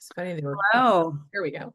It's funny they were. Oh, Here we go.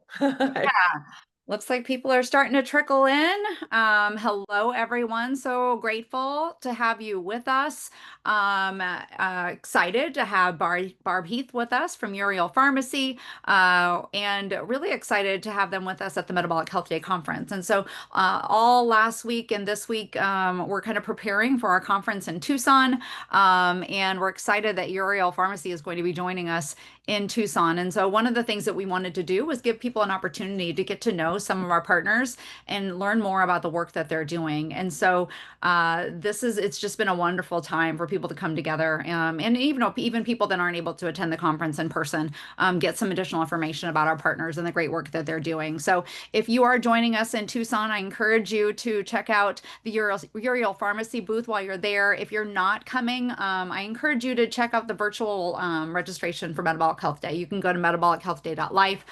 looks like people are starting to trickle in. Hello, everyone. So grateful to have you with us. Excited to have Barb Heath with us from Uriel Pharmacy, and really excited to have them with us at the Metabolic Health Day Conference. And so, all last week and this week, we're kind of preparing for our conference in Tucson, and we're excited that Uriel Pharmacy is going to be joining us in Tucson. And so one of the things that we wanted to do was give people an opportunity to get to know some of our partners and learn more about the work that they're doing. And so it's just been a wonderful time for people to come together, and even people that aren't able to attend the conference in person, get some additional information about our partners and the great work that they're doing. So if you are joining us in Tucson, I encourage you to check out the Uriel Pharmacy booth while you're there. If you're not coming, I encourage you to check out the virtual registration for Metabolic Health Day. You can go to metabolichealthday.life.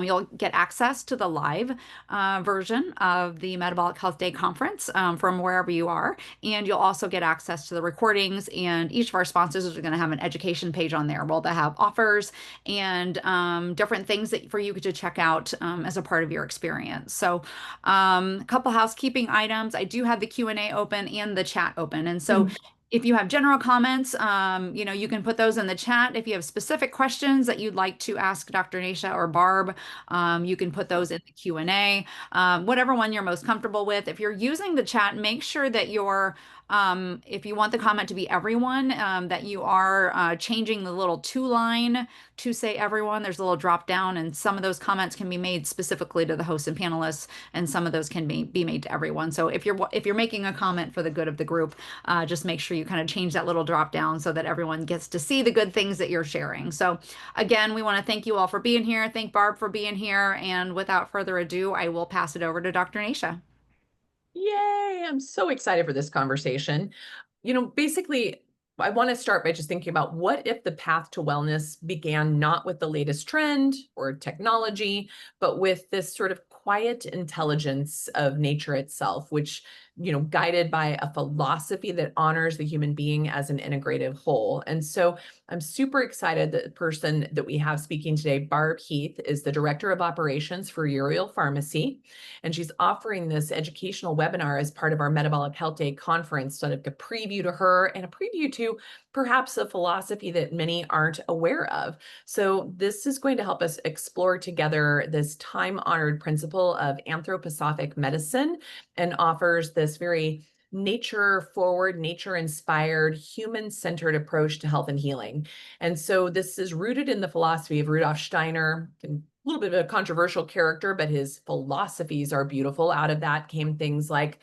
You'll get access to the live version of the Metabolic Health Day Conference from wherever you are. And you'll also get access to the recordings. And each of our sponsors is going to have an education page on there where they'll have offers and different things for you to check out as a part of your experience. So a couple housekeeping items. I do have the Q&A open and the chat open. And so if you have general comments, you can put those in the chat. If you have specific questions that you'd like to ask Dr. Nasha or Barb, you can put those in the Q&A, whatever one you're most comfortable with. If you're using the chat, make sure that if you want the comment to be everyone, that you are changing the little to line to say everyone. There's a little drop down, and some of those comments can be made specifically to the hosts and panelists, and some of those can be made to everyone. So if you're making a comment for the good of the group, just make sure you kind of change that little drop down so that everyone gets to see the good things that you're sharing. So again, we want to thank you all for being here. Thank Barb for being here. And without further ado, I will pass it over to Dr. Nasha. Yay, I'm so excited for this conversation. Basically, I want to start by just thinking about what if the path to wellness began not with the latest trend or technology, but with this sort of quiet intelligence of nature itself, which, guided by a philosophy that honors the human being as an integrative whole. And so I'm super excited that the person that we have speaking today, Barb Heath, is the Director of Operations for Uriel Pharmacy. And she's offering this educational webinar as part of our Metabolic Health Day Conference, sort of a preview to her and a preview to perhaps a philosophy that many aren't aware of. So this is going to help us explore together this time-honored principle of anthroposophic medicine, and offers this very nature-forward, nature-inspired, human-centered approach to health and healing. And so this is rooted in the philosophy of Rudolf Steiner, a little bit of a controversial character, but his philosophies are beautiful. Out of that came things like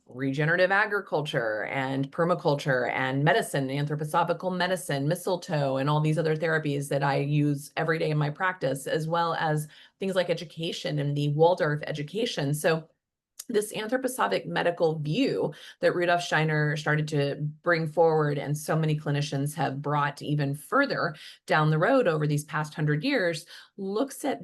regenerative agriculture and permaculture and medicine, anthroposophical medicine, mistletoe, and all these other therapies that I use every day in my practice, as well as things like education and the Waldorf education. So this anthroposophic medical view that Rudolf Steiner started to bring forward, and so many clinicians have brought even further down the road over these past 100 years, looks at,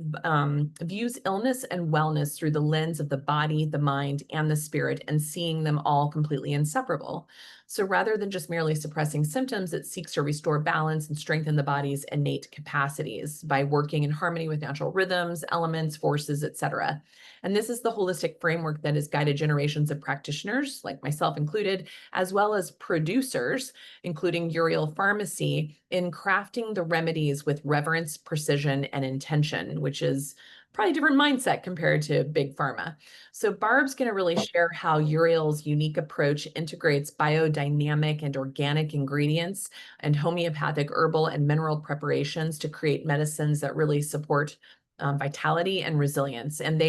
views illness and wellness through the lens of the body, the mind, and the spirit, and seeing them all completely inseparable. So rather than just merely suppressing symptoms, it seeks to restore balance and strengthen the body's innate capacities by working in harmony with natural rhythms, elements, forces, etc. And this is the holistic framework that has guided generations of practitioners, like myself included, as well as producers, including Uriel Pharmacy, in crafting the remedies with reverence, precision, and intention, which is probably a different mindset compared to big pharma. So Barb's going to really share how Uriel's unique approach integrates biodynamic and organic ingredients and homeopathic herbal and mineral preparations to create medicines that really support vitality and resilience. And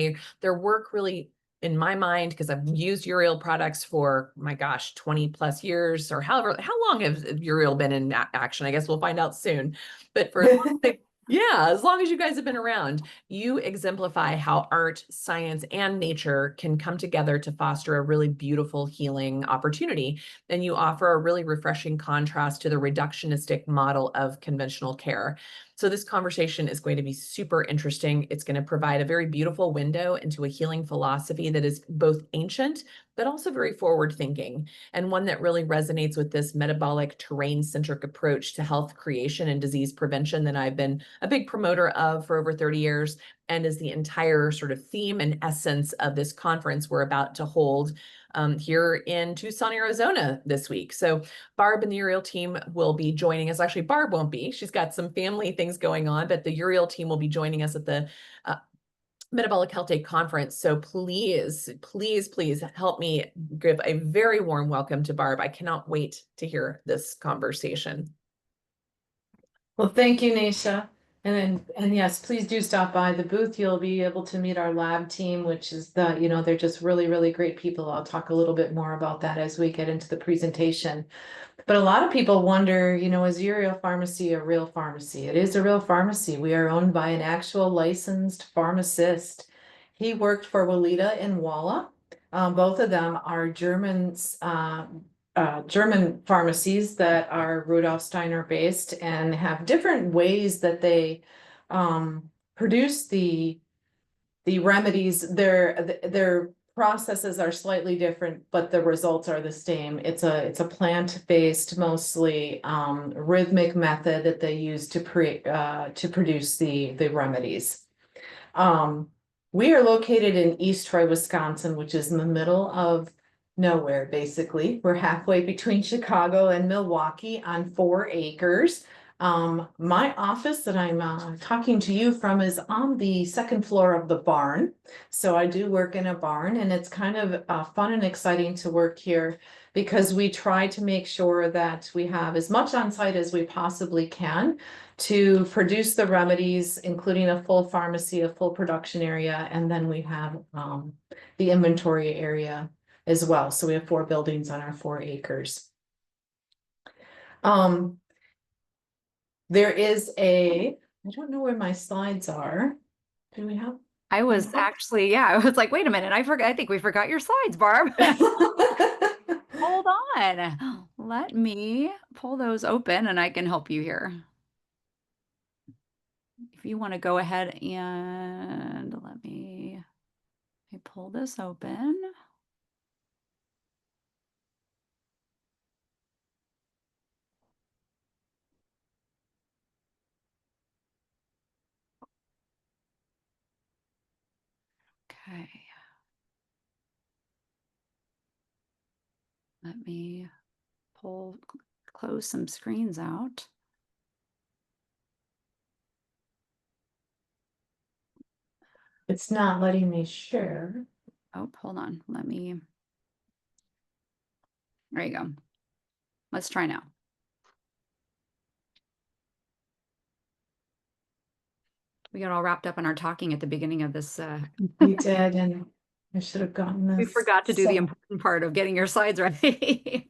their work really, in my mind, because I've used Uriel products for, my gosh, 20 plus years, or how long has Uriel been in action? I guess we'll find out soon. But for yeah, as long as you guys have been around, you exemplify how art, science, and nature can come together to foster a really beautiful healing opportunity. And you offer a really refreshing contrast to the reductionistic model of conventional care. So this conversation is going to be super interesting. It's going to provide a very beautiful window into a healing philosophy that is both ancient, but also very forward thinking, and one that really resonates with this metabolic terrain-centric approach to health creation and disease prevention that I've been a big promoter of for over 30 years, and is the entire sort of theme and essence of this conference we're about to hold here in Tucson, Arizona this week. So Barb and the Uriel team will be joining us. Actually, Barb won't be. She's got some family things going on, but the Uriel team will be joining us at the Metabolic Health Day Conference. So please, please, please help me give a very warm welcome to Barb. I cannot wait to hear this conversation. Well, thank you, Nasha. And yes, please do stop by the booth. You'll be able to meet our lab team, which is they're just really, really great people. I'll talk a little bit more about that as we get into the presentation. But a lot of people wonder, is Uriel Pharmacy a real pharmacy? It is a real pharmacy. We are owned by an actual licensed pharmacist. He worked for Walida and Walla. Both of them are German pharmacies that are Rudolf Steiner based and have different ways that they produce the remedies. Their processes are slightly different, but the results are the same. It's a plant-based, mostly rhythmic method that they use to produce the remedies. We are located in East Troy, Wisconsin, which is in the middle of nowhere, basically. We're halfway between Chicago and Milwaukee on 4 acres. My office that I'm talking to you from is on the 2nd floor of the barn. So I do work in a barn, and it's kind of fun and exciting to work here because we try to make sure that we have as much on site as we possibly can to produce the remedies, including a full pharmacy, a full production area, and then we have the inventory area as well. So we have 4 buildings on our 4 acres. There is I don't know where my slides are. Do we have? I was actually, I was like, wait a minute, I think we forgot your slides, Barb. Hold on. Let me pull those open and I can help you here. If you want to go ahead and let me pull this open. Okay. Let me close some screens out. It's not letting me share. Oh, hold on. There you go. Let's try now. We got all wrapped up in our talking at the beginning of this. We did, and I should have gotten this. We forgot to do the important part of getting your slides ready.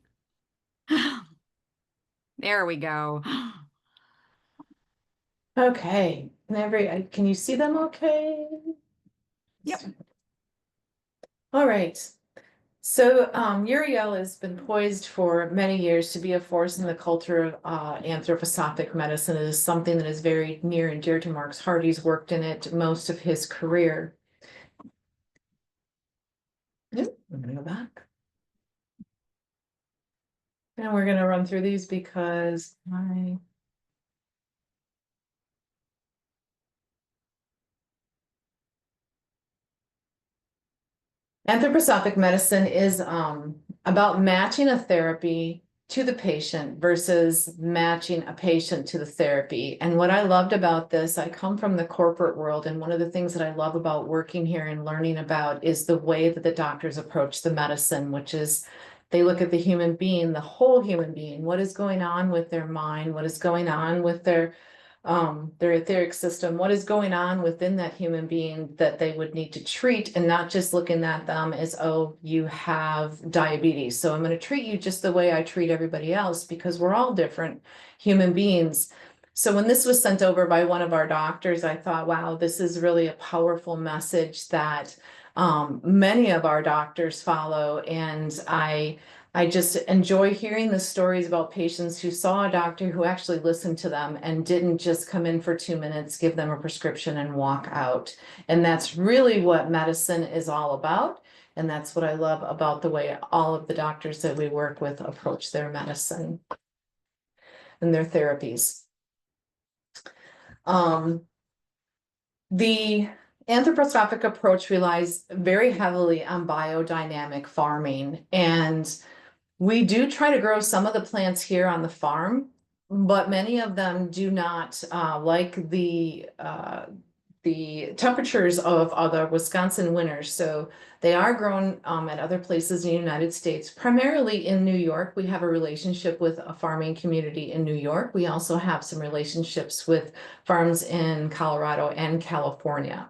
There we go. Okay. Can you see them okay? Yep. All right. So Uriel has been poised for many years to be a force in the culture of anthroposophic medicine. It is something that is very near and dear to Mark's heart. He's worked in it most of his career. I'm going to go back. And we're going to run through these because anthroposophic medicine is about matching a therapy to the patient versus matching a patient to the therapy. And what I loved about this, I come from the corporate world, and one of the things that I love about working here and learning about is the way that the doctors approach the medicine, which is they look at the human being, the whole human being. What is going on with their mind? What is going on with their etheric system? What is going on within that human being that they would need to treat, and not just looking at them as, oh, you have diabetes, so I'm going to treat you just the way I treat everybody else, because we're all different human beings. So when this was sent over by one of our doctors, I thought, wow, this is really a powerful message that many of our doctors follow. And I just enjoy hearing the stories about patients who saw a doctor who actually listened to them and didn't just come in for 2 minutes, give them a prescription and walk out. And that's really what medicine is all about. And that's what I love about the way all of the doctors that we work with approach their medicine and their therapies. The anthroposophic approach relies very heavily on biodynamic farming, and we do try to grow some of the plants here on the farm, but many of them do not like the temperatures of other Wisconsin winters. So they are grown at other places in the United States, primarily in New York. We have a relationship with a farming community in New York. We also have some relationships with farms in Colorado and California.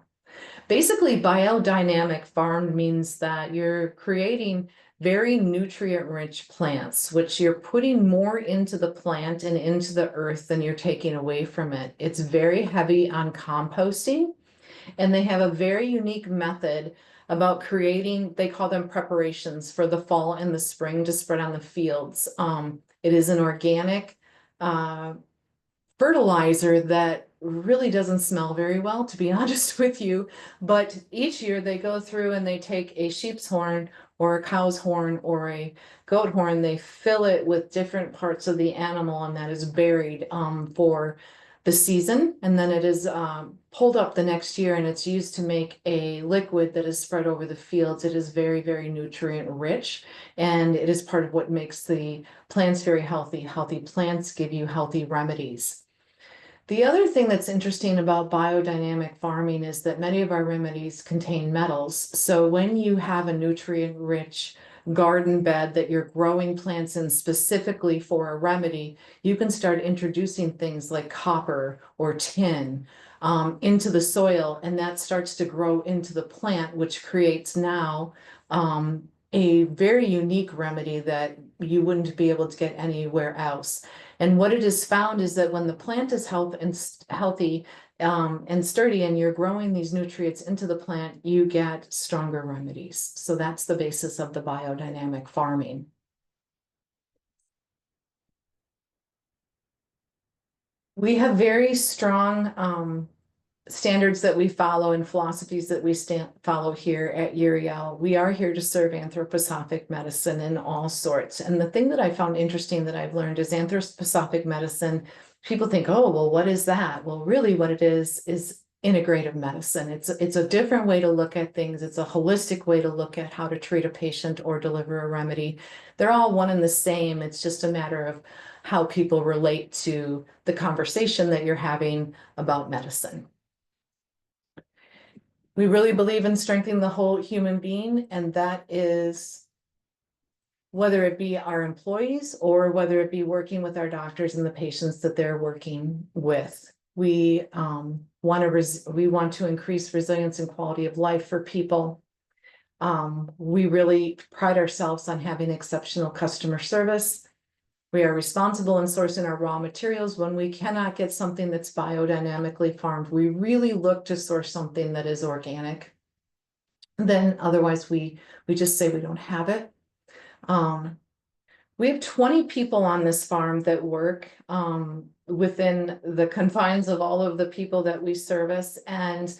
Basically, biodynamic farm means that you're creating very nutrient-rich plants, which you're putting more into the plant and into the earth than you're taking away from it. It's very heavy on composting, and they have a very unique method about creating, they call them preparations for the fall and the spring to spread on the fields. It is an organic fertilizer that really doesn't smell very well, to be honest with you. But each year they go through and they take a sheep's horn or a cow's horn or a goat horn, they fill it with different parts of the animal, and that is buried for the season. And then it is pulled up the next year, and it's used to make a liquid that is spread over the fields. It is very, very nutrient rich, and it is part of what makes the plants very healthy. Healthy plants give you healthy remedies. The other thing that's interesting about biodynamic farming is that many of our remedies contain metals. So when you have a nutrient-rich garden bed that you're growing plants in specifically for a remedy, you can start introducing things like copper or tin into the soil, and that starts to grow into the plant, which creates now a very unique remedy that you wouldn't be able to get anywhere else. And what it has found is that when the plant is healthy and sturdy, and you're growing these nutrients into the plant, you get stronger remedies. So that's the basis of the biodynamic farming. We have very strong standards that we follow and philosophies that we follow here at Uriel. We are here to serve anthroposophic medicine in all sorts. And the thing that I found interesting that I've learned is anthroposophic medicine. People think, oh, well, what is that? Well, really what it is integrative medicine. It's a different way to look at things. It's a holistic way to look at how to treat a patient or deliver a remedy. They're all one and the same. It's just a matter of how people relate to the conversation that you're having about medicine. We really believe in strengthening the whole human being, and that is whether it be our employees or whether it be working with our doctors and the patients that they're working with. We want to increase resilience and quality of life for people. We really pride ourselves on having exceptional customer service. We are responsible in sourcing our raw materials. When we cannot get something that's biodynamically farmed, we really look to source something that is organic. Then otherwise we just say we don't have it. We have 20 people on this farm that work within the confines of all of the people that we service, and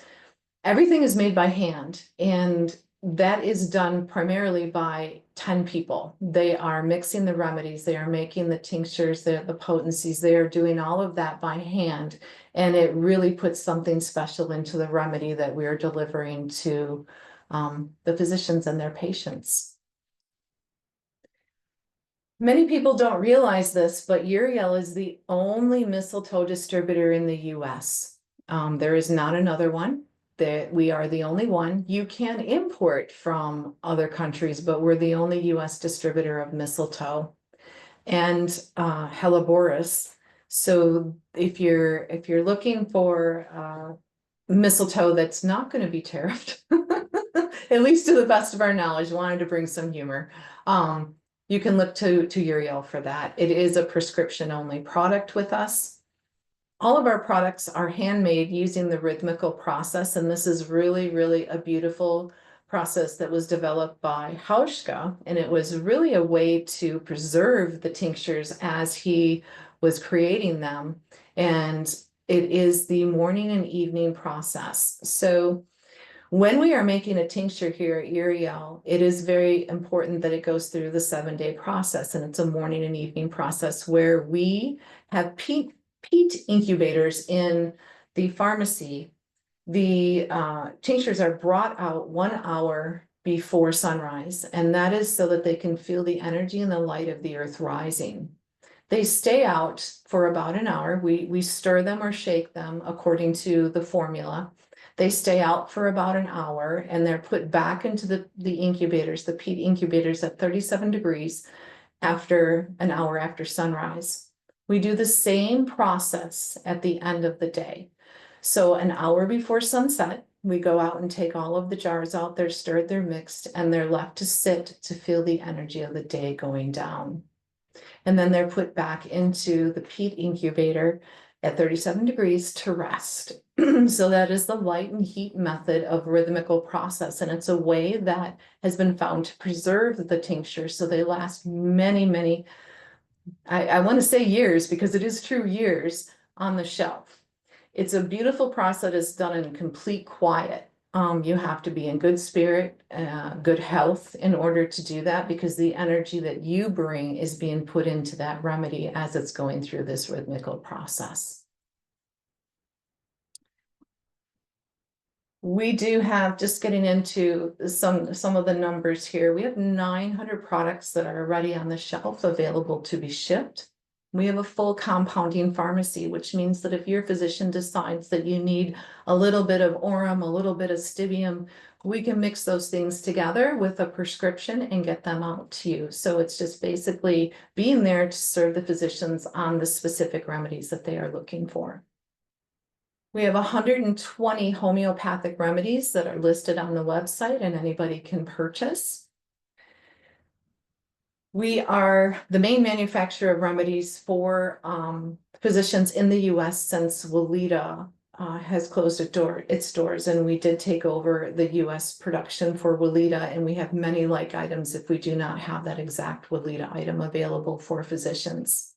everything is made by hand, and that is done primarily by 10 people. They are mixing the remedies, they are making the tinctures, the potencies, they are doing all of that by hand, and it really puts something special into the remedy that we are delivering to the physicians and their patients. Many people don't realize this, but Uriel is the only mistletoe distributor in the US. There is not another one. We are the only one. You can import from other countries, but we're the only US distributor of mistletoe and Helleborus. So if you're looking for mistletoe that's not going to be tariffed, at least to the best of our knowledge, wanted to bring some humor. You can look to Uriel for that. It is a prescription only product with us. All of our products are handmade using the rhythmical process, and this is really, really a beautiful process that was developed by Hauschka, and it was really a way to preserve the tinctures as he was creating them, and it is the morning and evening process. So When we are making a tincture here at Uriel, it is very important that it goes through the 7-day process, and it's a morning and evening process where we have peat incubators in the pharmacy. The tinctures are brought out 1 hour before sunrise, and that is so that they can feel the energy and the light of the earth rising. They stay out for about an hour. We stir them or shake them according to the formula. They stay out for about an hour and they're put back into the incubators, the peat incubators at 37 degrees after an hour after sunrise. We do the same process at the end of the day. So an hour before sunset, we go out and take all of the jars out. They're stirred, they're mixed, and they're left to sit to feel the energy of the day going down. And then they're put back into the peat incubator at 37 degrees to rest. So that is the light and heat method of rhythmical process. And it's a way that has been found to preserve the tincture so they last many, I want to say years, because it is true, years on the shelf. It's a beautiful process that is done in complete quiet. You have to be in good spirit, good health in order to do that, because the energy that you bring is being put into that remedy as it's going through this rhythmical process. We do have, just getting into some of the numbers here, we have 900 products that are already on the shelf available to be shipped. We have a full compounding pharmacy, which means that if your physician decides that you need a little bit of Aurum, a little bit of Stibium, we can mix those things together with a prescription and get them out to you. So it's just basically being there to serve the physicians on the specific remedies that they are looking for. We have 120 homeopathic remedies that are listed on the website and anybody can purchase. We are the main manufacturer of remedies for physicians in the US since Weleda has closed its doors, and we did take over the US production for Weleda, and we have many like items if we do not have that exact Weleda item available for physicians.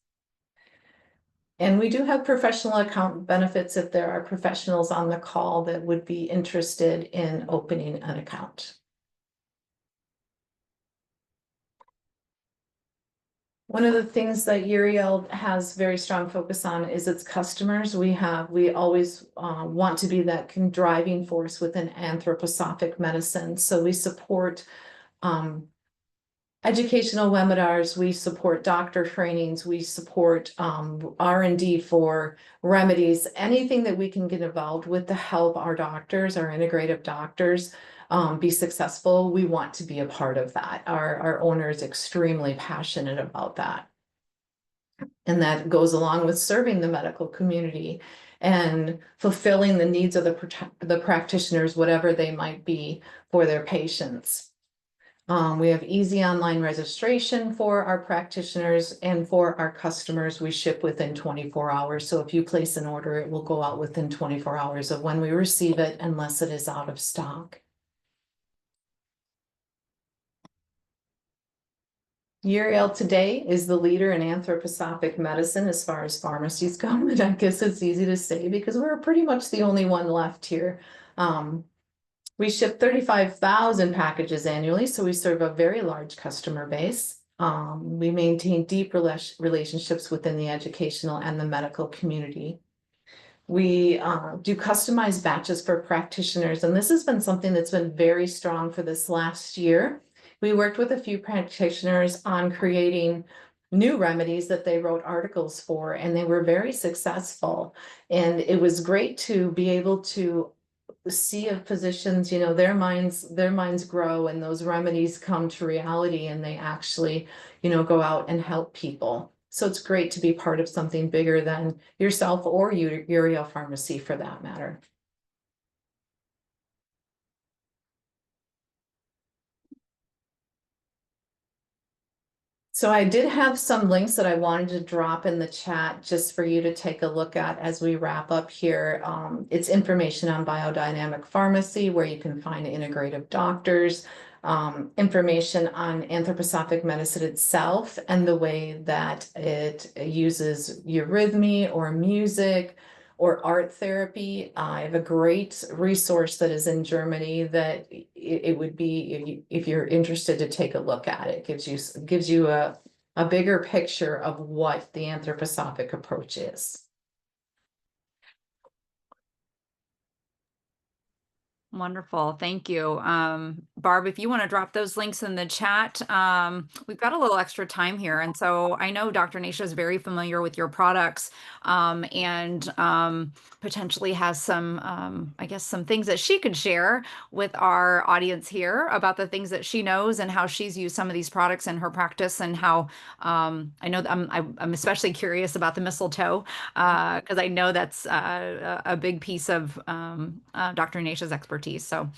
And we do have professional account benefits if there are professionals on the call that would be interested in opening an account. One of the things that Uriel has very strong focus on is its customers. We always want to be that driving force within anthroposophic medicine. So we support educational webinars, we support doctor trainings, we support R&D for remedies, anything that we can get involved with to help our doctors, our integrative doctors, be successful. We want to be a part of that. Our owner is extremely passionate about that. And that goes along with serving the medical community and fulfilling the needs of the practitioners, whatever they might be, for their patients. We have easy online registration for our practitioners, and for our customers, we ship within 24 hours. So if you place an order, it will go out within 24 hours of when we receive it, unless it is out of stock. Uriel today is the leader in anthroposophic medicine as far as pharmacies go, and I guess it's easy to say because we're pretty much the only one left here. We ship 35,000 packages annually, so we serve a very large customer base. We maintain deep relationships within the educational and the medical community. We do customized batches for practitioners, and this has been something that's been very strong for this last year. We worked with a few practitioners on creating new remedies that they wrote articles for, and they were very successful. And it was great to be able to see of physicians, you know, their minds grow and those remedies come to reality, and they actually, you know, go out and help people. So it's great to be part of something bigger than yourself or Uriel Pharmacy for that matter. So I did have some links that I wanted to drop in the chat just for you to take a look at as we wrap up here. It's information on biodynamic pharmacy, where you can find integrative doctors, information on anthroposophic medicine itself and the way that it uses eurythmy or music or art therapy. I have a great resource that is in Germany that it would be, if you're interested, to take a look at it. Gives you a bigger picture of what the anthroposophic approach is. Wonderful. Thank you. Barb, if you want to drop those links in the chat, we've got a little extra time here. And so I know Dr. Nasha is very familiar with your products, and potentially has some, I guess, some things that she could share with our audience here about the things that she knows and how she's used some of these products in her practice, and how I know that I'm especially curious about the mistletoe, because I know that's a big piece of Dr. Nasha's expertise. So,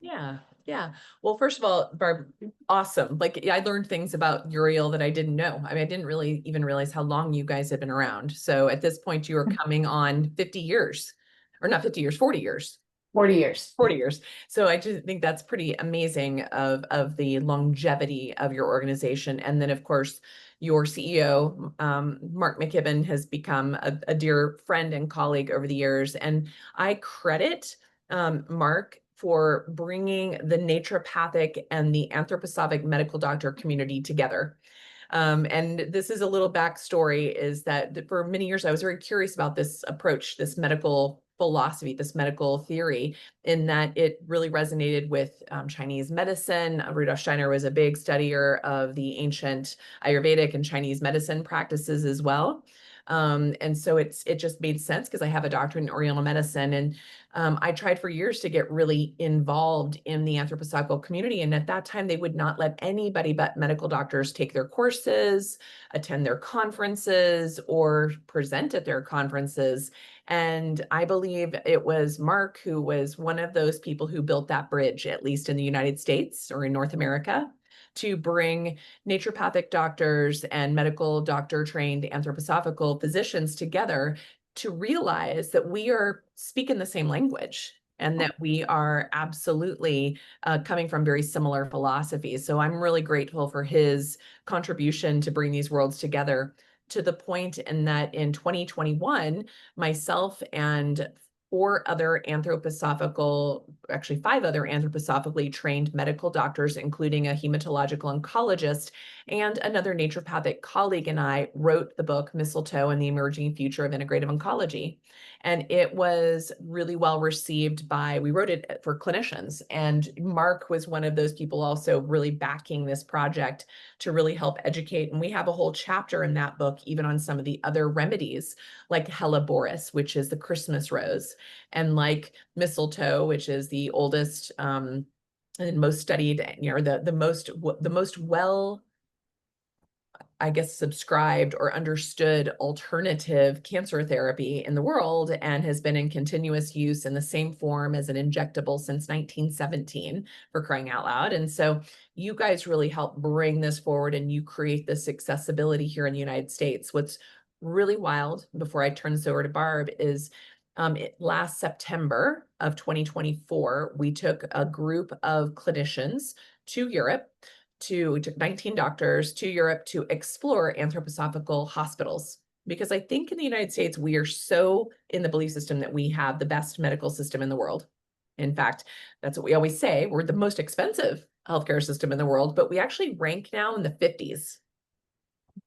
Yeah. Yeah. Well, first of all, Barb, awesome. Like, I learned things about Uriel that I didn't know. I mean, I didn't really even realize how long you guys have been around. So at this point, you are coming on 50 years, or not 50 years, 40 years. 40 years. 40 years. So I just think that's pretty amazing of the longevity of your organization. And then, of course, your CEO, Mark McKibben, has become a dear friend and colleague over the years. And I credit Mark for bringing the naturopathic and the anthroposophic medical doctor community together. And this is a little backstory, is that for many years, I was very curious about this approach, this medical philosophy, this medical theory, in that it really resonated with Chinese medicine. Rudolf Steiner was a big studier of the ancient Ayurvedic and Chinese medicine practices as well. And so it just made sense because I have a doctorate in Oriental medicine, and I tried for years to get really involved in the anthroposophical community. And at that time, they would not let anybody but medical doctors take their courses, attend their conferences, or present at their conferences. And I believe it was Mark who was one of those people who built that bridge, at least in the United States or in North America, to bring naturopathic doctors and medical doctor trained anthroposophical physicians together to realize that we are speaking the same language and that we are absolutely coming from very similar philosophies. So I'm really grateful for his contribution to bring these worlds together, to the point in that in 2021, myself and five other anthroposophically trained medical doctors, including a hematological oncologist and another naturopathic colleague, and I wrote the book Mistletoe and the Emerging Future of Integrative Oncology. And it was really well received we wrote it for clinicians. And Mark was one of those people also really backing this project to really help educate. And we have a whole chapter in that book, even on some of the other remedies, like Helleborus, which is the Christmas rose, and like mistletoe, which is the oldest and most studied, the most well, I guess, subscribed or understood alternative cancer therapy in the world, and has been in continuous use in the same form as an injectable since 1917, for crying out loud. And so you guys really help bring this forward, and you create this accessibility here in the United States. What's really wild, before I turn this over to Barb, is last September of 2024, we took a group of clinicians to Europe. We took 19 doctors to Europe to explore anthroposophical hospitals. Because I think in the United States, we are so in the belief system that we have the best medical system in the world. In fact, that's what we always say. We're the most expensive healthcare system in the world, but we actually rank now in the 50s.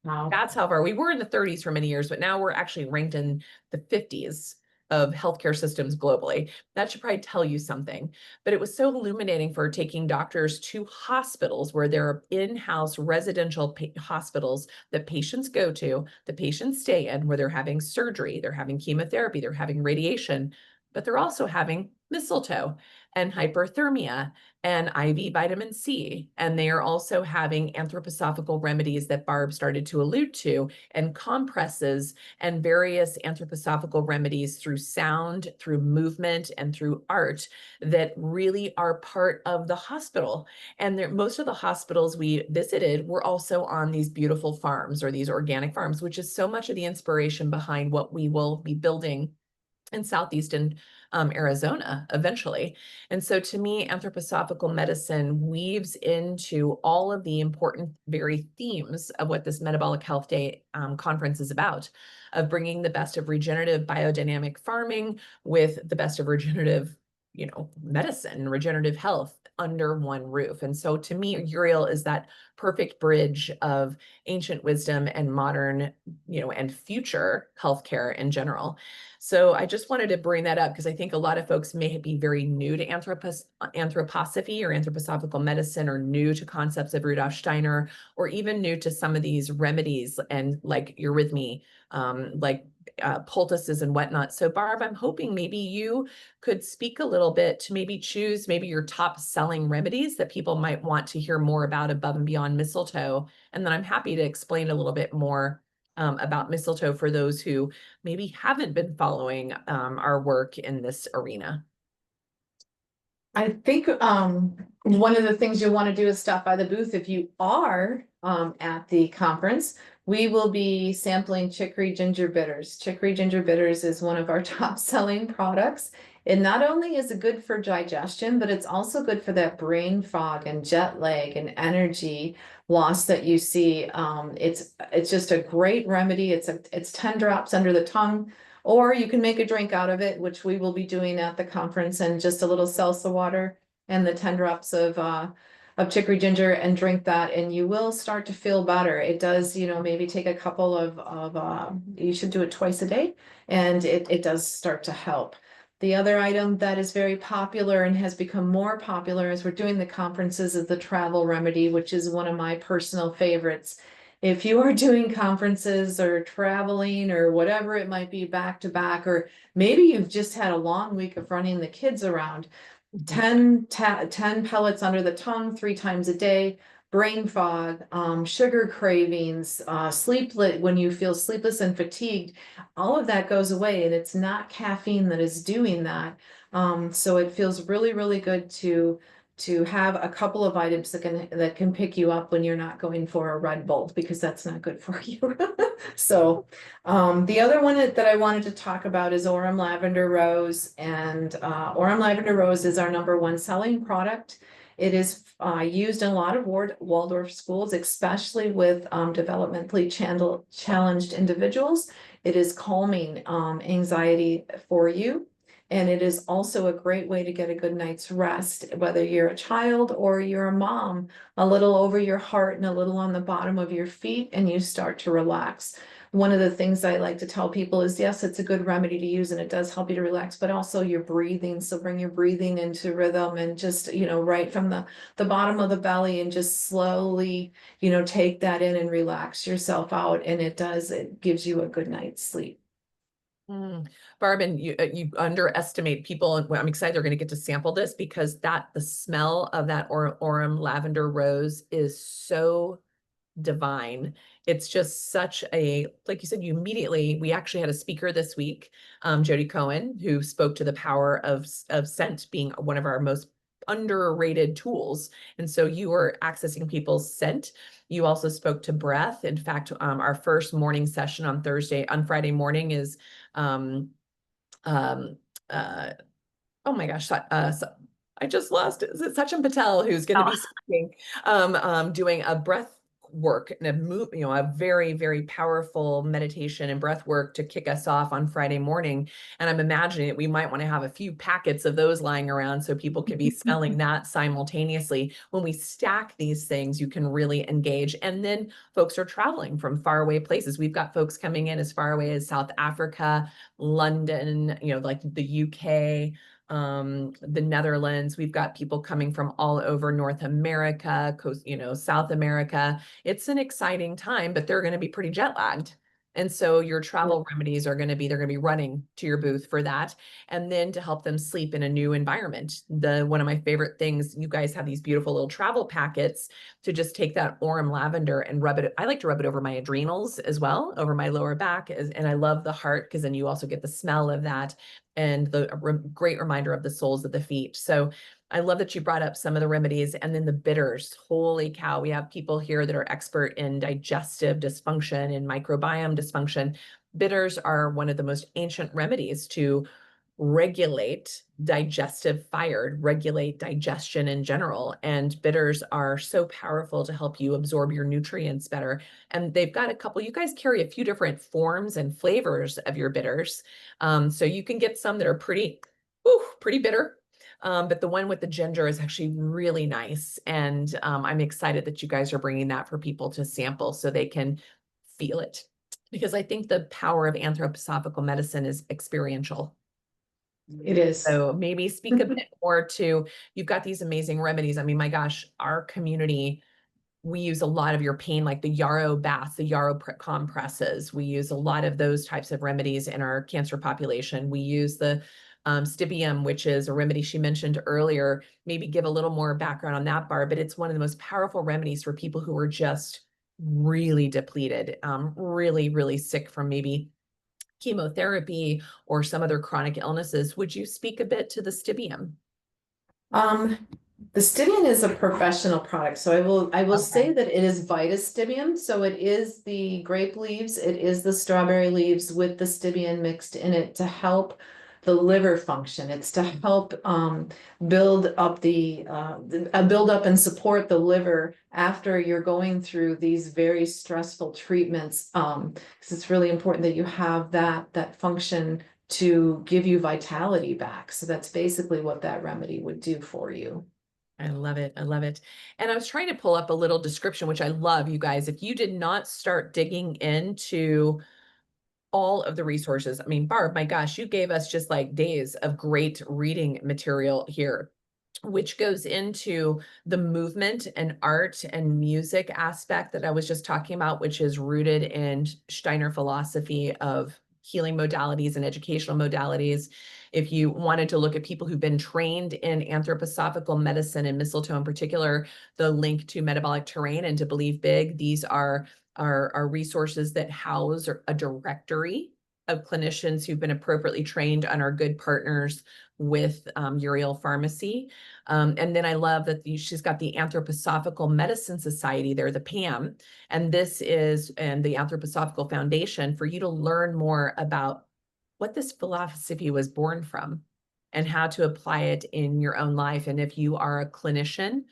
Wow. That's how far we were in the 30s for many years, but now we're actually ranked in the 50s of healthcare systems globally. That should probably tell you something. But it was so illuminating for taking doctors to hospitals where there are in-house residential hospitals that patients go to, the patients stay in, where they're having surgery, they're having chemotherapy, they're having radiation, but they're also having mistletoe and hyperthermia and IV vitamin C. And they are also having anthroposophical remedies that Barb started to allude to, and compresses and various anthroposophical remedies through sound, through movement, and through art that really are part of the hospital. And most of the hospitals we visited were also on these beautiful farms, or these organic farms, which is so much of the inspiration behind what we will be building in southeastern Arizona eventually. And so to me, anthroposophical medicine weaves into all of the important very themes of what this Metabolic Health Day conference is about, of bringing the best of regenerative biodynamic farming with the best of regenerative, medicine, regenerative health under one roof. And so to me, Uriel is that perfect bridge of ancient wisdom and modern, and future healthcare in general. So I just wanted to bring that up because I think a lot of folks may be very new to anthroposophy or anthroposophical medicine, or new to concepts of Rudolf Steiner, or even new to some of these remedies and like eurythmy, poultices and whatnot. So Barb, I'm hoping maybe you could speak a little bit to maybe choose maybe your top selling remedies that people might want to hear more about above and beyond mistletoe. And then I'm happy to explain a little bit more about mistletoe for those who maybe haven't been following our work in this arena. I think one of the things you'll want to do is stop by the booth if you are at the conference. We will be sampling chicory ginger bitters. Chicory ginger bitters is one of our top selling products. It not only is it good for digestion, but it's also good for that brain fog and jet lag and energy loss that you see. It's just a great remedy. It's 10 drops under the tongue. Or you can make a drink out of it, which we will be doing at the conference, and just a little salsa water and the 10 drops of chicory ginger, and drink that, and you will start to feel better. It does, maybe take a couple of you should do it twice a day, and it does start to help. The other item that is very popular and has become more popular as we're doing the conferences is the travel remedy, which is one of my personal favorites. If you are doing conferences or traveling or whatever it might be back to back, or maybe you've just had a long week of running the kids around, 10 pellets under the tongue 3 times a day, brain fog, sugar cravings, when you feel sleepless and fatigued, all of that goes away, and it's not caffeine that is doing that. So it feels really, really good to have a couple of items that can pick you up when you're not going for a Red Bull, because that's not good for you. So the other one that I wanted to talk about is Orem Lavender Rose, and Orem Lavender Rose is our #1 selling product. It is used in a lot of Waldorf schools, especially with developmentally challenged individuals. It is calming anxiety for you. And it is also a great way to get a good night's rest, whether you're a child or you're a mom, a little over your heart and a little on the bottom of your feet, and you start to relax. One of the things I like to tell people is, yes, it's a good remedy to use and it does help you to relax, but also your breathing. So bring your breathing into rhythm, and just, right from the bottom of the belly, and just slowly, take that in and relax yourself out. And it gives you a good night's sleep. Barb, and you underestimate people, and I'm excited they're going to get to sample this, because the smell of that Orem lavender rose is so divine. It's just such a, like you said, we actually had a speaker this week, Jody Cohen, who spoke to the power of scent being one of our most underrated tools. And so you were accessing people's scent. You also spoke to breath. In fact, our first morning session on Friday morning is, oh my gosh, I just lost it. Is it Sachin Patel who's going to be speaking, doing a breath work and a very, very powerful meditation and breath work to kick us off on Friday morning. And I'm imagining that we might want to have a few packets of those lying around so people can be smelling that simultaneously. When we stack these things, you can really engage. And then folks are traveling from faraway places. We've got folks coming in as far away as South Africa, London, like the UK, the Netherlands. We've got people coming from all over North America, South America. It's an exciting time, but they're going to be pretty jet lagged. And so your travel remedies they're going to be running to your booth for that. And then to help them sleep in a new environment. One of my favorite things, you guys have these beautiful little travel packets to just take that Orem lavender and rub it. I like to rub it over my adrenals as well, over my lower back. And I love the heart, because then you also get the smell of that. and the great reminder of the soles of the feet. So I love that you brought up some of the remedies, and then the bitters. Holy cow, we have people here that are expert in digestive dysfunction and microbiome dysfunction. Bitters are one of the most ancient remedies to regulate digestive fire, regulate digestion in general. And bitters are so powerful to help you absorb your nutrients better. And they've got a couple, you guys carry a few different forms and flavors of your bitters. So you can get some that are pretty bitter. But the one with the ginger is actually really nice. And I'm excited that you guys are bringing that for people to sample so they can feel it. Because I think the power of anthroposophical medicine is experiential. It is. So maybe speak a bit more to, you've got these amazing remedies. I mean, my gosh, our community, we use a lot of your pain, like the yarrow baths, the yarrow compresses. We use a lot of those types of remedies in our cancer population. We use the stibium, which is a remedy she mentioned earlier. Maybe give a little more background on that, Barb, but it's one of the most powerful remedies for people who are just really depleted, really, really sick from maybe chemotherapy or some other chronic illnesses. Would you speak a bit to the stibium? The stibium is a professional product, so I will say that it is vitastibium. So it is the grape leaves, it is the strawberry leaves with the stibium mixed in it to help the liver function. It's to help build up build up and support the liver after you're going through these very stressful treatments. Because it's really important that you have that function to give you vitality back. So that's basically what that remedy would do for you. I love it. I love it. And I was trying to pull up a little description, which I love, you guys. If you did not start digging into all of the resources, I mean, Barb, my gosh, you gave us just like days of great reading material here, which goes into the movement and art and music aspect that I was just talking about, which is rooted in Steiner philosophy of healing modalities and educational modalities. If you wanted to look at people who've been trained in anthroposophical medicine and mistletoe in particular, the link to Metabolic Terrain and to Believe Big, these are resources that house a directory of clinicians who've been appropriately trained and are good partners with Uriel Pharmacy. And then I love that she's got the Anthroposophical Medicine Society there, the PAM, and the Anthroposophical Foundation for you to learn more about what this philosophy was born from and how to apply it in your own life. And if you are a clinician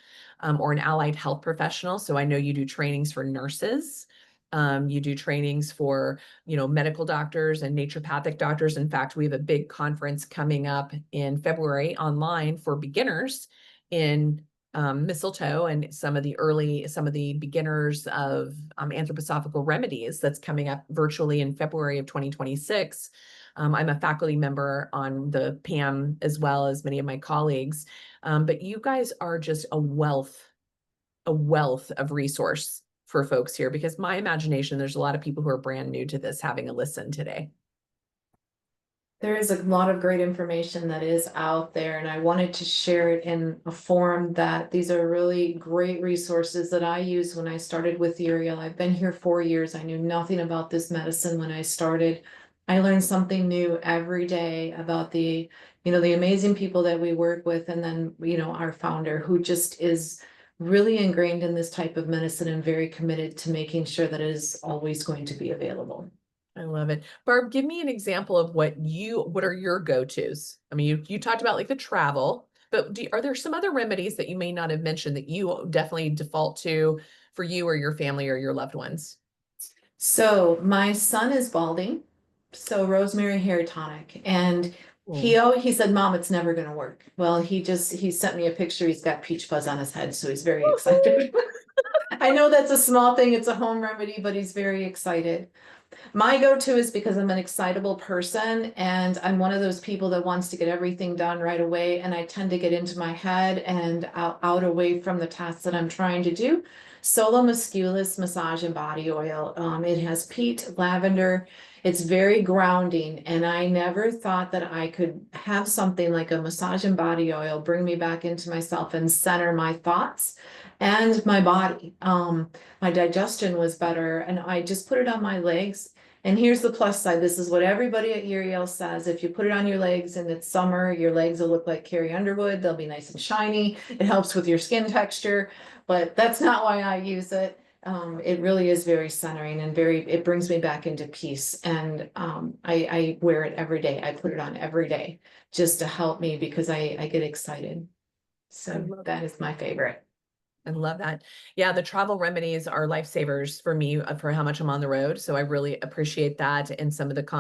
or an allied health professional, so I know you do trainings for nurses, you do trainings for, medical doctors and naturopathic doctors. In fact, we have a big conference coming up in February online for beginners in mistletoe and some of the beginners of anthroposophical remedies that's coming up virtually in February of 2026. I'm a faculty member on the PAM as well as many of my colleagues, but you guys are just a wealth of resource for folks here, because my imagination, there's a lot of people who are brand new to this having a listen today. There is a lot of great information that is out there, and I wanted to share it in a form that these are really great resources that I use when I started with Uriel. I've been here 4 years. I knew nothing about this medicine when I started. I learned something new every day about the amazing people that we work with, and then, our founder, who just is really ingrained in this type of medicine and very committed to making sure that it is always going to be available. I love it. Barb, give me an example of what are your go-tos? I mean, you talked about like the travel, but are there some other remedies that you may not have mentioned that you definitely default to for you or your family or your loved ones? So my son is balding, so rosemary hair tonic, and he said, "Mom, it's never gonna work." Well, he sent me a picture. He's got peach fuzz on his head, so he's very excited. I know that's a small thing, it's a home remedy, but he's very excited. My go-to is because I'm an excitable person, and I'm one of those people that wants to get everything done right away, and I tend to get into my head and out away from the tasks that I'm trying to do. Solo Musculus massage and body oil. It has peat, lavender. It's very grounding, and I never thought that I could have something like a massage and body oil bring me back into myself and center my thoughts and my body. My digestion was better, and I just put it on my legs, And here's the plus side. This is what everybody at Uriel says. If you put it on your legs and it's summer, your legs will look like Carrie Underwood. They'll be nice and shiny. It helps with your skin texture, but that's not why I use it. It really is very centering and it brings me back into peace. And I wear it every day. I put it on every day just to help me because I get excited. So that is my favorite. I love that. Yeah, the travel remedies are lifesavers for me for how much I'm on the road. So I really appreciate that. And some of like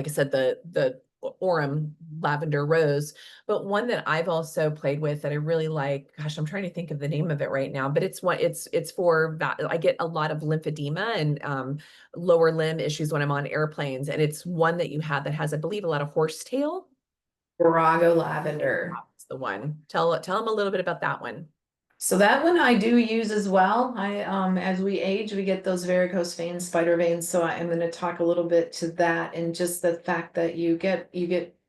I said, the Orem lavender rose, but one that I've also played with that I really like, gosh, I'm trying to think of the name of it right now, but it's for that. I get a lot of lymphedema and lower limb issues when I'm on airplanes. And it's one that you have that has, I believe, a lot of horsetail. Virago lavender. That's the one. Tell them a little bit about that one. So that one I do use as well. As we age, we get those varicose veins, spider veins. So I am going to talk a little bit to that and just the fact that you get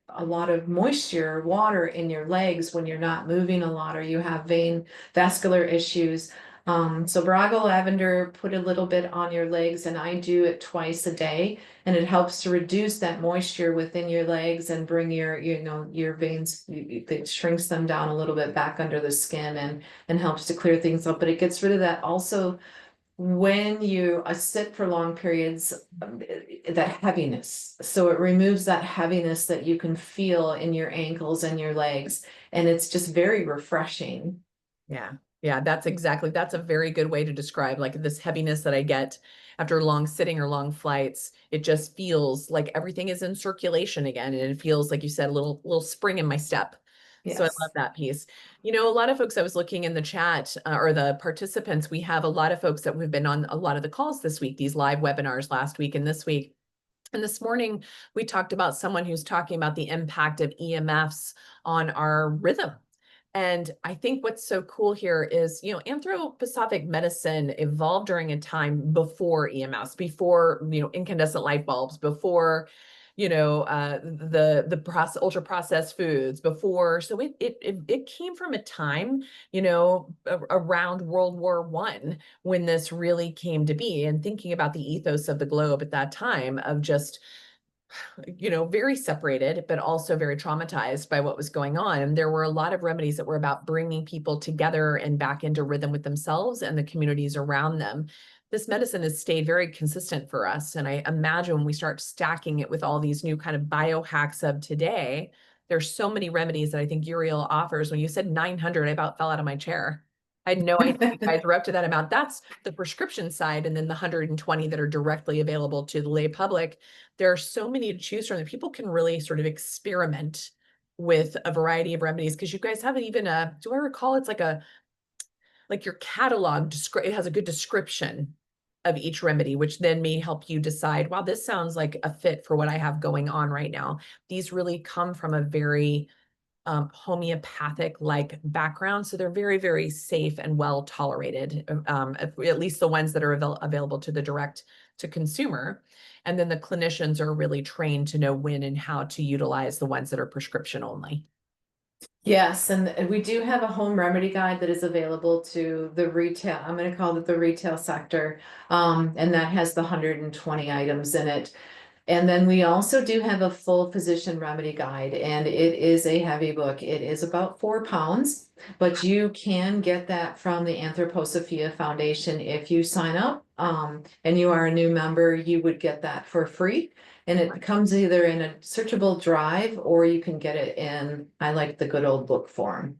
a lot of moisture, water in your legs when you're not moving a lot or you have vein vascular issues. So Virago lavender, put a little bit on your legs, and I do it twice a day, and it helps to reduce that moisture within your legs and bring your veins, it shrinks them down a little bit back under the skin and helps to clear things up. But it gets rid of that also when you sit for long periods, that heaviness. So it removes that heaviness that you can feel in your ankles and your legs, and it's just very refreshing. Yeah. Yeah, that's a very good way to describe like this heaviness that I get after long sitting or long flights. It just feels like everything is in circulation again. And it feels like you said, a little spring in my step. So I love Yes. that piece. You know, a lot of folks, I was looking in the chat or the participants, we have a lot of folks that have been on a lot of the calls this week, these live webinars last week and this week. And this morning, we talked about someone who's talking about the impact of EMFs on our rhythm. And I think what's so cool here is, you know, anthroposophic medicine evolved during a time before EMFs, before, you know, incandescent light bulbs, before, you know, the ultra processed foods, before. So it came from a time, you know, around World War I when this really came to be. And thinking about the ethos of the globe at that time of just, you know, very separated, but also very traumatized by what was going on. And there were a lot of remedies that were about bringing people together and back into rhythm with themselves and the communities around them. This medicine has stayed very consistent for us. And I imagine when we start stacking it with all these new kind of biohacks of today, there's so many remedies that I think Uriel offers. When you said 900, I about fell out of my chair. I had no idea you guys were up to that amount. That's the prescription side. And then the 120 that are directly available to the lay public. There are so many to choose from that people can really sort of experiment with a variety of remedies. Because you guys have even do I recall it's like your catalog, it has a good description of each remedy, which then may help you decide, wow, this sounds like a fit for what I have going on right now. These really come from a very homeopathic like background. So they're very, very safe and well tolerated, at least the ones that are available to the direct to consumer. And then the clinicians are really trained to know when and how to utilize the ones that are prescription only. Yes, and we do have a home remedy guide that is available to the retail. I'm going to call it the retail sector. And that has the 120 items in it. And then we also do have a full physician remedy guide, and it is a heavy book. It is about 4 pounds, but you can get that from the Anthroposophic Foundation if you sign up. And you are a new member, you would get that for free. And it comes either in a searchable drive or you can get it in, I like the good old book form.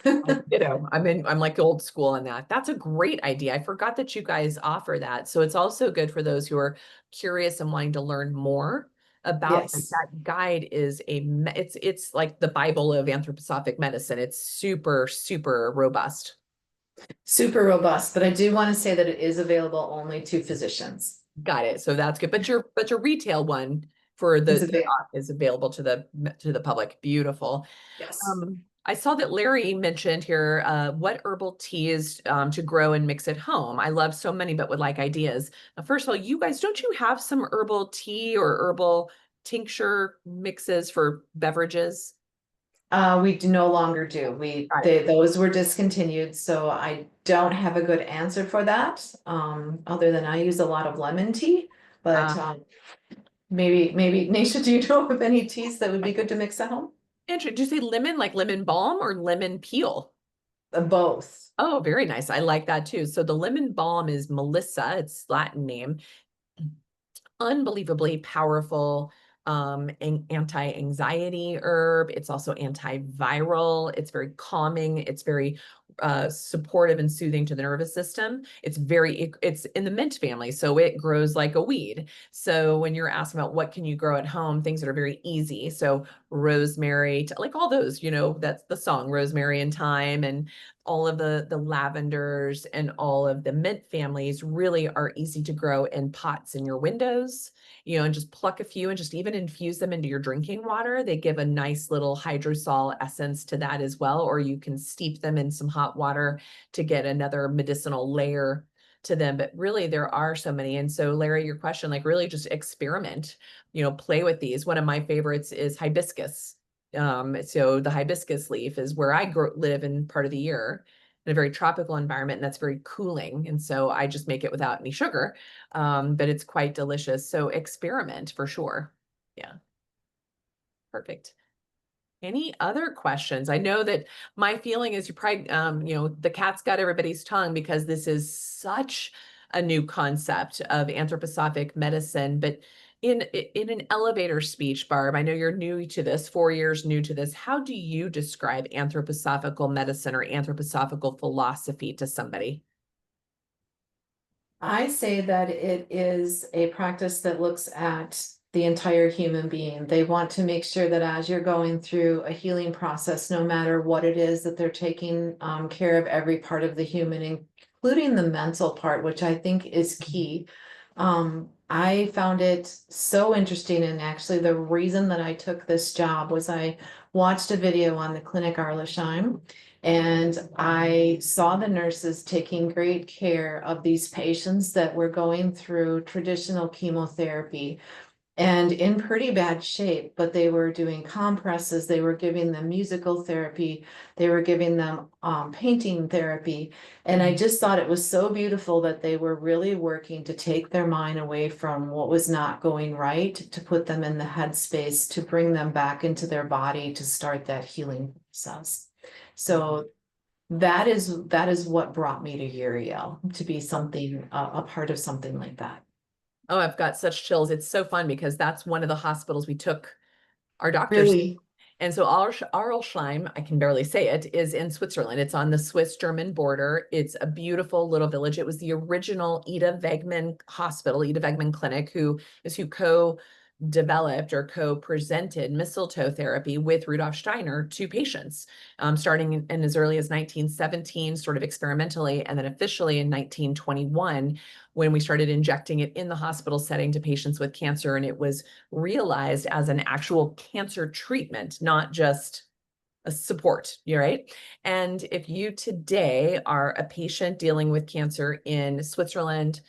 Ditto. I'm like old school on that. That's a great idea. I forgot that you guys offer that. So it's also good for those who are curious and wanting to learn more about Yes. that guide is it's like the Bible of anthroposophic medicine. It's super, super robust. Super robust, but I do want to say that it is available only to physicians. Got it. So that's good. But your retail one for It's the available. is available to the public. Beautiful. Yes. I saw that Larry mentioned here what herbal teas to grow and mix at home. I love so many, but would like ideas. Now, first of all, you guys, don't you have some herbal tea or herbal tincture mixes for beverages? We do no longer do. Got it. Those were discontinued, so I don't have a good answer for that. Other than I use a lot of lemon tea, but Uh, maybe Nisha, do you know of any teas that would be good to mix at home? Did you say lemon, like lemon balm or lemon peel? Both. Oh, very nice. I like that too. So the lemon balm is Melissa, it's Latin name. Unbelievably powerful anti-anxiety herb. It's also antiviral. It's very calming. It's very supportive and soothing to the nervous system. It's in the mint family, so it grows like a weed. So when you're asking about what can you grow at home, things that are very easy. So rosemary, like all those, that's the song, rosemary and thyme, and all of the lavenders and all of the mint families really are easy to grow in pots in your windows, and just pluck a few and just even infuse them into your drinking water. They give a nice little hydrosol essence to that as well, or you can steep them in some hot water to get another medicinal layer to them. But really, there are so many. And so, Larry, your question, like really just experiment, play with these. One of my favorites is hibiscus. So the hibiscus leaf is where I live in part of the year in a very tropical environment, and that's very cooling. And so I just make it without any sugar, but it's quite delicious. So experiment for sure. Yeah, perfect. Any other questions? I know that my feeling is you probably, the cat's got everybody's tongue because this is such a new concept of anthroposophic medicine. But in an elevator speech, Barb, I know you're new to this, 4 years new to this. How do you describe anthroposophical medicine or anthroposophical philosophy to somebody? I say that it is a practice that looks at the entire human being. They want to make sure that as you're going through a healing process, no matter what it is, that they're taking care of every part of the human, including the mental part, which I think is key. I found it so interesting, and actually the reason that I took this job was I watched a video on the Clinic Arlesheim, and I saw the nurses taking great care of these patients that were going through traditional chemotherapy and in pretty bad shape, but they were doing compresses, they were giving them musical therapy, they were giving them painting therapy. And I just thought it was so beautiful that they were really working to take their mind away from what was not going right, to put them in the headspace, to bring them back into their body, to start that healing process. So that is what brought me to Uriel, to be something, a part of something like that. Oh, I've got such chills. It's so fun because that's one of the hospitals we took our doctors. Really. And so Arlesheim, I can barely say it, is in Switzerland. It's on the Swiss-German border. It's a beautiful little village. It was the original Ida Wegman Hospital, Ida Wegman Clinic, who co-developed or co-presented mistletoe therapy with Rudolf Steiner to patients, starting in as early as 1917, sort of experimentally, and then officially in 1921, when we started injecting it in the hospital setting to patients with cancer. And it was realized as an actual cancer treatment, not just a support, you're right. And if you today are a patient dealing with cancer in Switzerland,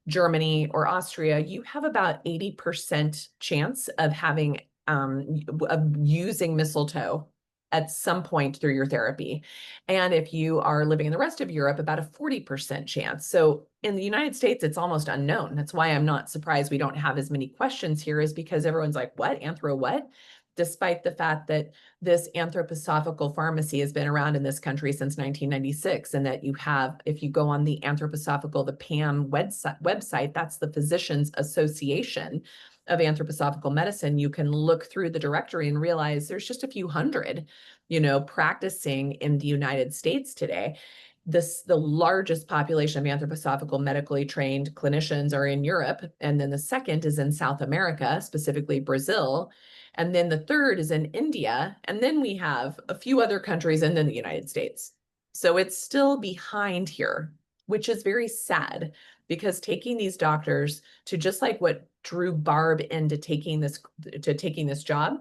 Germany, or Austria, you have about 80% chance of having of using mistletoe at some point through your therapy. And if you are living in the rest of Europe, about a 40% chance. So in the United States, it's almost unknown. That's why I'm not surprised we don't have as many questions here, is because everyone's like, what? Anthro what? Despite the fact that this anthroposophical pharmacy has been around in this country since 1996, and that you have, if you go on the anthroposophical, the PAM website, that's the Physicians Association of Anthroposophical Medicine, you can look through the directory and realize there's just a few hundred, practicing in the United States today. The largest population of anthroposophical medically trained clinicians are in Europe, and then the second is in South America, specifically Brazil. And then the third is in India. And then we have a few other countries and then the United States. So it's still behind here, which is very sad, because taking these doctors to, just like what drew Barb into taking this job,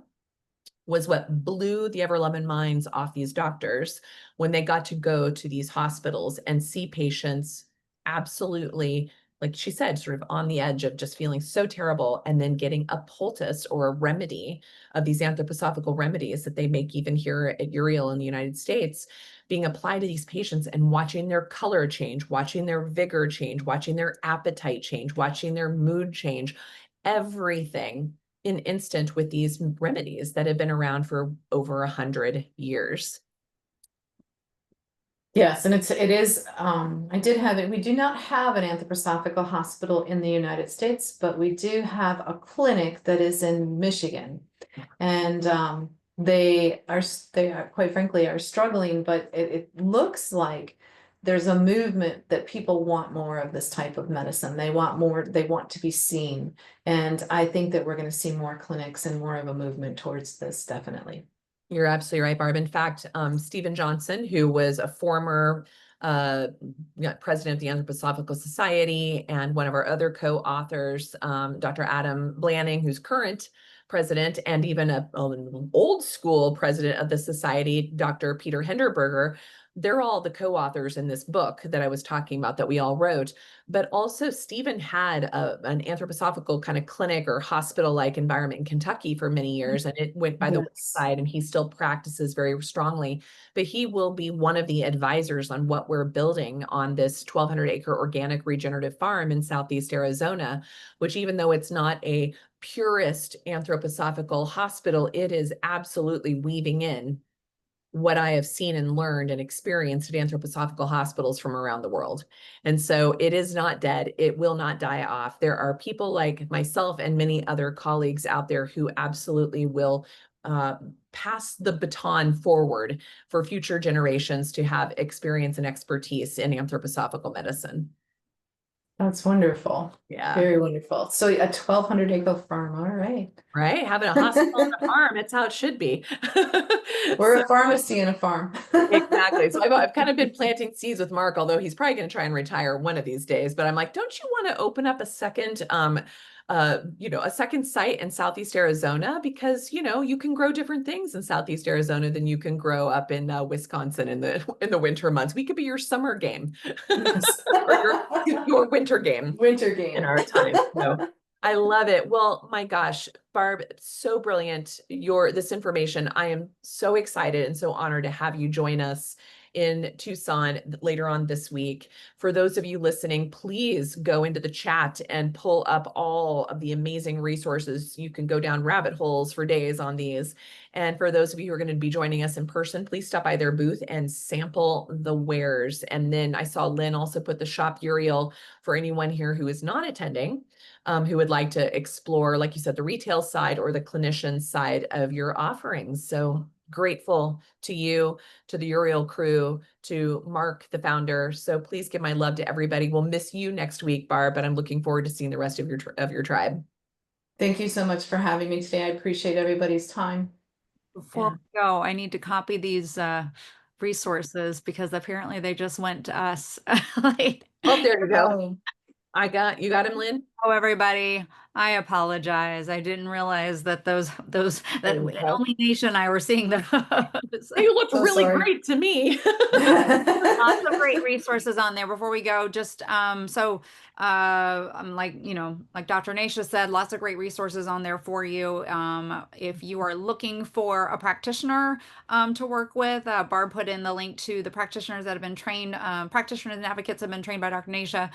was what blew the ever-loving minds off these doctors when they got to go to these hospitals and see patients absolutely like she said, sort of on the edge of just feeling so terrible, and then getting a poultice or a remedy of these anthroposophical remedies that they make even here at Uriel in the United States, being applied to these patients and watching their color change, watching their vigor change, watching their appetite change, watching their mood change, everything in instant with these remedies that have been around for over 100 years. Yes, and it is, I did have it, we do not have an anthroposophical hospital in the United States, but we do have a clinic that is in Michigan. And they are quite frankly are struggling, but it looks like there's a movement that people want more of this type of medicine. They want more, they want to be seen. And I think that we're going to see more clinics and more of a movement towards this, definitely. You're absolutely right, Barb. In fact, Stephen Johnson, who was a former president of the Anthroposophical Society, and one of our other co-authors, Dr. Adam Blanning, who's current president, and even an old school president of the society, Dr. Peter Henderberger, they're all the co-authors in this book that I was talking about that we all wrote. But also Stephen had an anthroposophical kind of clinic or hospital-like environment in Kentucky for many years, and it went by the wayside, and he still practices very strongly. But he will be one of the advisors on what we're building on this 1,200-acre organic regenerative farm in Southeast Arizona, which, even though it's not a purist anthroposophical hospital, it is absolutely weaving in what I have seen and learned and experienced at anthroposophical hospitals from around the world. And so it is not dead. It will not die off. There are people like myself and many other colleagues out there who absolutely will pass the baton forward for future generations to have experience and expertise in anthroposophical medicine. That's wonderful. Yeah. Very wonderful. So a 1,200-acre farm. All right. Right? Having a hospital and a farm, it's how it should be. We're a pharmacy and a farm. Exactly. So I've kind of been planting seeds with Mark, although he's probably going to try and retire one of these days. But I'm like, don't you want to open up a second, a second site in Southeast Arizona? Because, you can grow different things in Southeast Arizona than you can grow up in Wisconsin in the winter months. We could be your summer game, Yes. or your winter game. Winter game in our time. So I love it. Well, my gosh, Barb, so brilliant. This information. I am so excited and so honored to have you join us in Tucson later on this week. For those of you listening, please go into the chat and pull up all of the amazing resources. You can go down rabbit holes for days on these. And for those of you who are going to be joining us in person, please stop by their booth and sample the wares. And then I saw Lynn also put the Shop Uriel for anyone here who is not attending, who would like to explore, like you said, the retail side or the clinician side of your offerings. So grateful to you, to the Uriel crew, to Mark, the founder. So please give my love to everybody. We'll miss you next week, Barb, but I'm looking forward to seeing the rest of your tribe. Thank you so much for having me today. I appreciate everybody's time. Before we go, I need to copy these resources because apparently they just went to us. Like, oh, there you go. You got him, Lynn? Oh, everybody, I apologize. I didn't realize that that only Nasha and I were seeing those. You looked so really great to me. Lots of great resources on there. Before we go, just I'm like Dr. Nasha said, lots of great resources on there for you. If you are looking for a practitioner to work with, Barb put in the link to the practitioners that have been trained. Practitioners and advocates have been trained by Dr. Nasha.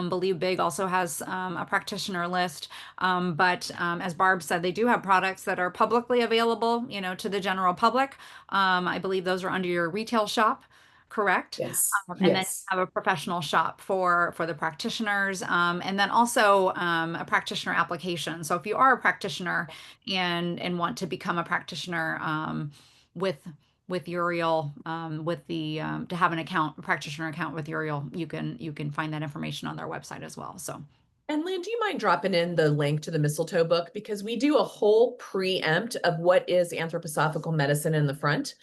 Believe Big also has a practitioner list. But as Barb said, they do have products that are publicly available, to the general public. I believe those are under your retail shop. Correct? Yes. And then have a professional shop for the practitioners, and then also a practitioner application. So if you are a practitioner and want to become a practitioner with Uriel, to have a practitioner account with Uriel, you can find that information on their website as well. So. And Lynn, do you mind dropping in the link to the mistletoe book? Because we do a whole preempt of what is anthroposophical medicine in the front.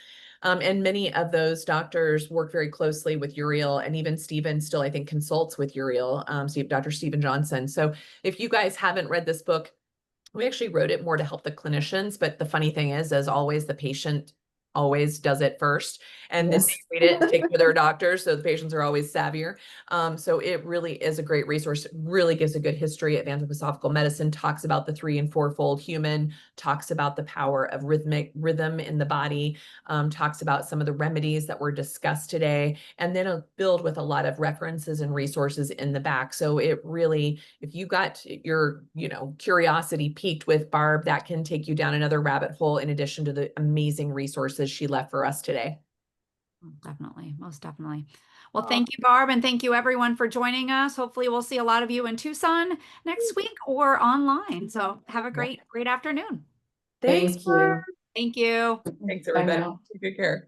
And many of those doctors work very closely with Uriel, and even Stephen still, I think, consults with Uriel, Dr. Stephen Johnson. So if you guys haven't read this book, we actually wrote it more to help the clinicians. But the funny thing is, as always, the patient always does it first, and then Yes. they read it and take it to their doctors. So the patients are always savvier. So it really is a great resource. It really gives a good history of anthroposophical medicine, talks about the 3- and 4-fold human, talks about the power of rhythm in the body, talks about some of the remedies that were discussed today, and then it'll build with a lot of references and resources in the back. So it really, if you got your, curiosity piqued with Barb, that can take you down another rabbit hole in addition to the amazing resources she left for us today. Definitely, most definitely. Well, thank you, Barb, and thank you everyone for joining us. Hopefully we'll see a lot of you in Tucson next week or online. So have a great afternoon. Thanks, Thank Barb. you. Thank you. Thanks, Bye everybody. now. Take good care.